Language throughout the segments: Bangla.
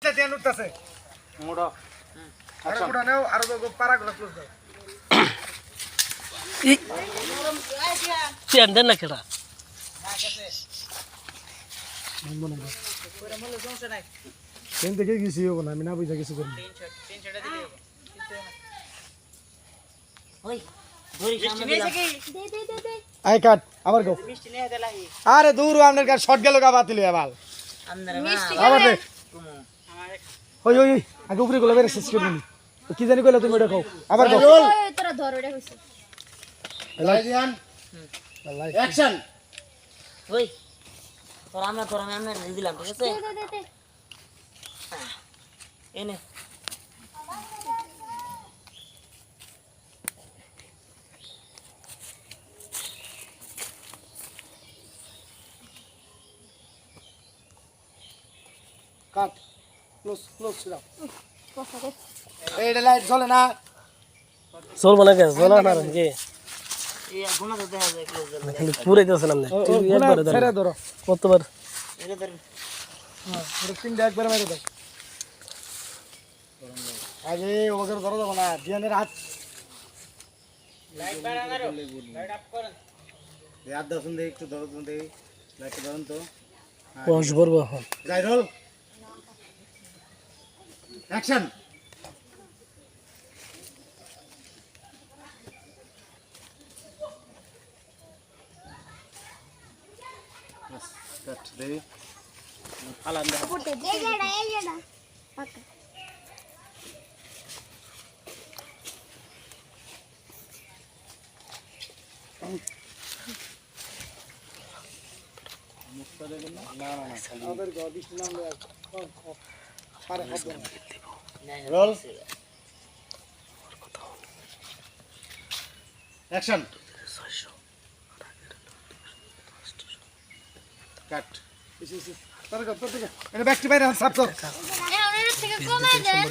দেন উঠতাছে মোড়ো আর কোড়া নাও আর পারা গুলো ক্লোজ দাও চেন দেন না কেডা মন না পুরো মূল্য সমস্যা নাই চেন দেখে কিছু হবে না আমি না বুঝা কিছু করি 300টা দিলে ওই ধরি সামনে দিলাম দে আই কাট আবার গো মিষ্টি নিয়ে দেলাহি আরে দূর আপনার কাছে শর্ট গেল গা বাতিল হয়ে বাল আমরা না আবার দে কুমু ওই ওই আগে উপরে গুলো বেরে শেষ করে নি কি জানি কইলা তুমি এটা খাও আবার গো ওই তোরা ধর ওটা হইছে লাই দিয়ান অ্যাকশন ওই তোরা আমরা দিলাম ঠিক আছে দে এনে কাট ক্লোজ ক্লোজ দাও কথা দে এইটা লাইট জ্বলে না চল মানে কে চলা না রে এই গুনা তো দেখা যায় ক্লোজ দেন খালি পুরে দিছেন আপনি একবারে ছেড়ে ধরে ধরো কতবার এটা ধর হ্যাঁ পুরো তিনটা একবারে মেরে দাও আগে ওদের ধরো দাও না দিয়ানের হাত লাইট বাড়ানো লাইট অফ করেন হাত দাও শুন দে একটু ধরো শুন দে লাইট ধরুন তো ওয়াশ করব এখন যাই রোল অ্যাকশন কাট দে আলাম দে পুটে দে এই জেডা পাকা আমাদের গো বৃষ্টি নামলে পারে হবে রোল অ্যাকশন কাট তার কত থেকে এটা ব্যাক টু বাইরে সাপ কর ওনের থেকে কমে দেন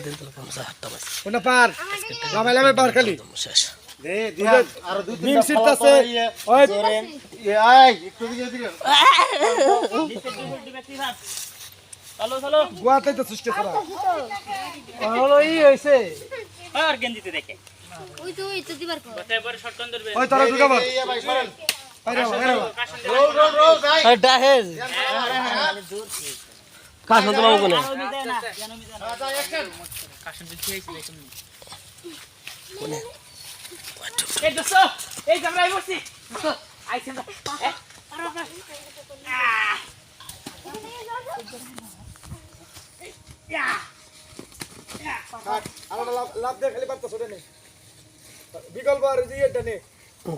কোন পার লামাইলামে পার খালি শেষ দে দিয়া আর দুই তিন মিনিট সিট আছে ওই আই একটু দিকে দিকে চলো চলো গোয়াতে তো সৃষ্টি করা হলো ই হইছে আর গেঞ্জিতে দেখে ওই তো দিবার কর বসায় পরে শটগান ধরবে ওই তোরা দুটো বল ভাই সরেন আরে রোল রোল রোল ভাই এটা হেজ কাশ তো বাবু কোনে কাশন দিতে আইছি দেখুন কোনে এই দোস্ত এই আমরা আই বসছি আইছেন আর লাভ দে খালি বাত ছড়ে নে বিকল্প আর জি এটা নে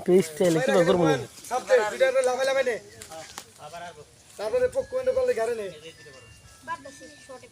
পেস্ট লিখি বা করব না সব দে ভিডিও লামাইলামে নে আবার আর তারপরে পক্ষ এন্ড করলে ঘরে নে বাদ দে শর্টে